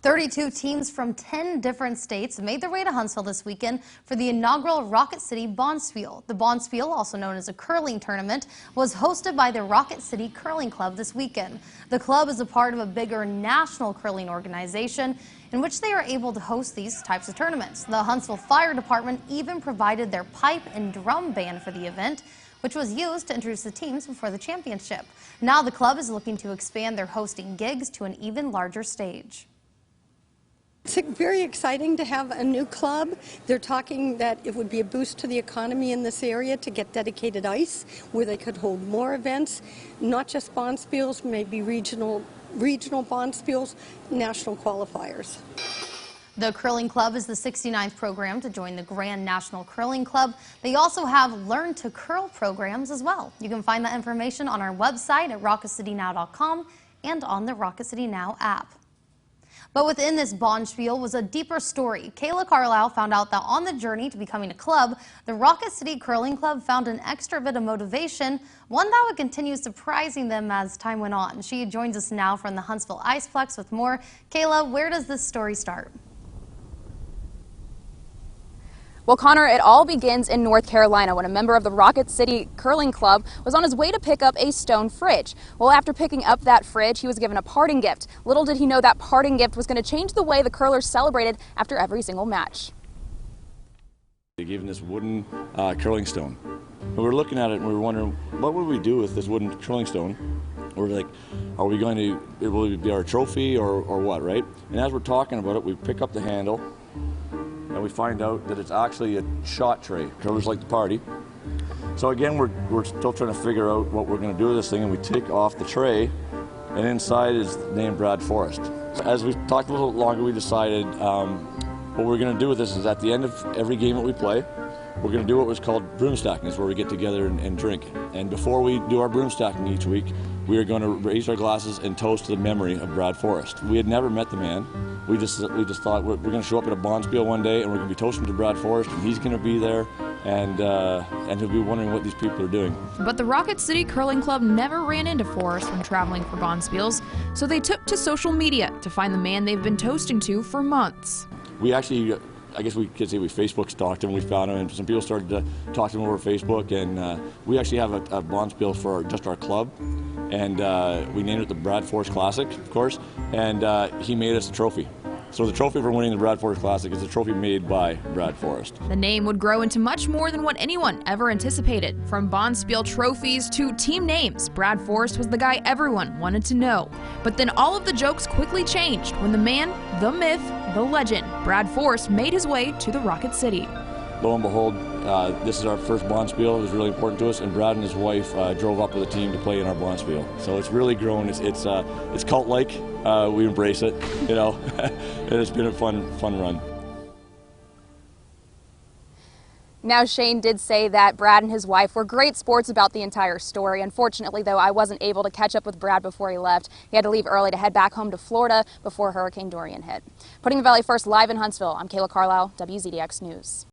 32 teams from 10 different states made their way to Huntsville this weekend for the inaugural Rock-It City Bonspiel. The Bonspiel, also known as a curling tournament, was hosted by the Rock-It City Curling Club this weekend. The club is a part of a bigger national curling organization in which they are able to host these types of tournaments. The Huntsville Fire Department even provided their pipe and drum band for the event, which was used to introduce the teams before the championship. Now the club is looking to expand their hosting gigs to an even larger stage. It's very exciting to have a new club. They're talking that it would be a boost to the economy in this area to get dedicated ice where they could hold more events, not just bonspiels, maybe regional bonspiels, national qualifiers. The Curling Club is the 69th program to join the Grand National Curling Club. They also have Learn to Curl programs as well. You can find that information on our website at rockitcitynow.com and on the Rock-It City Now app. But within this bonspiel was a deeper story. Kayla Carlisle found out that on the journey to becoming a club, the Rock-It City Curling Club found an extra bit of motivation, one that would continue surprising them as time went on. She joins us now from the Huntsville Iceplex with more. Kayla, where does this story start? Well, Connor, it all begins in North Carolina when a member of the Rock-It City Curling Club was on his way to pick up a stone fridge. Well, after picking up that fridge, he was given a parting gift. Little did he know that parting gift was going to change the way the curlers celebrated after every single match. They gave him this wooden curling stone. We were looking at it and we were wondering, what would we do with this wooden curling stone? We're like, are we going to, will it be our trophy or what, right? And as we're talking about it, we pick up the handle and we find out that it's actually a shot tray. Curlers like to party. So again, we're still trying to figure out what we're going to do with this thing, and we take off the tray, and inside is the name Brad Forrest. As we talked a little longer, we decided what we're going to do with this is at the end of every game that we play, we're going to do what was called broom stacking, is where we get together and drink. And before we do our broom stacking each week, we are going to raise our glasses and toast to the memory of Brad Forrest. We had never met the man. We just thought we're going to show up at a bonspiel one day and we're going to be toasting to Brad Forrest, and he's going to be there, and he'll be wondering what these people are doing. But the Rock-It City Curling Club never ran into Forrest when traveling for bonspiels, so they took to social media to find the man they've been toasting to for months. We actually, I guess we could say we Facebook stalked him. We found him, and some people started to talk to him over Facebook, and we actually have a bonspiel for just our club, and we named it the Brad Forrest Classic, of course, and he made us a trophy. So the trophy for winning the Brad Forrest Classic is a trophy made by Brad Forrest. The name would grow into much more than what anyone ever anticipated. From bonspiel trophies to team names, Brad Forrest was the guy everyone wanted to know. But then all of the jokes quickly changed when the man, the myth, the legend, Brad Forrest made his way to the Rock-It City. Lo and behold, this is our first bonspiel. It was really important to us, and Brad and his wife drove up with a team to play in our bonspiel. So it's really grown. It's cult-like. We embrace it, you know. It's been a fun run. Now, Shane did say that Brad and his wife were great sports about the entire story. Unfortunately, though, I wasn't able to catch up with Brad before he left. He had to leave early to head back home to Florida before Hurricane Dorian hit. Putting the Valley First live in Huntsville, I'm Kayla Carlisle, WZDX News.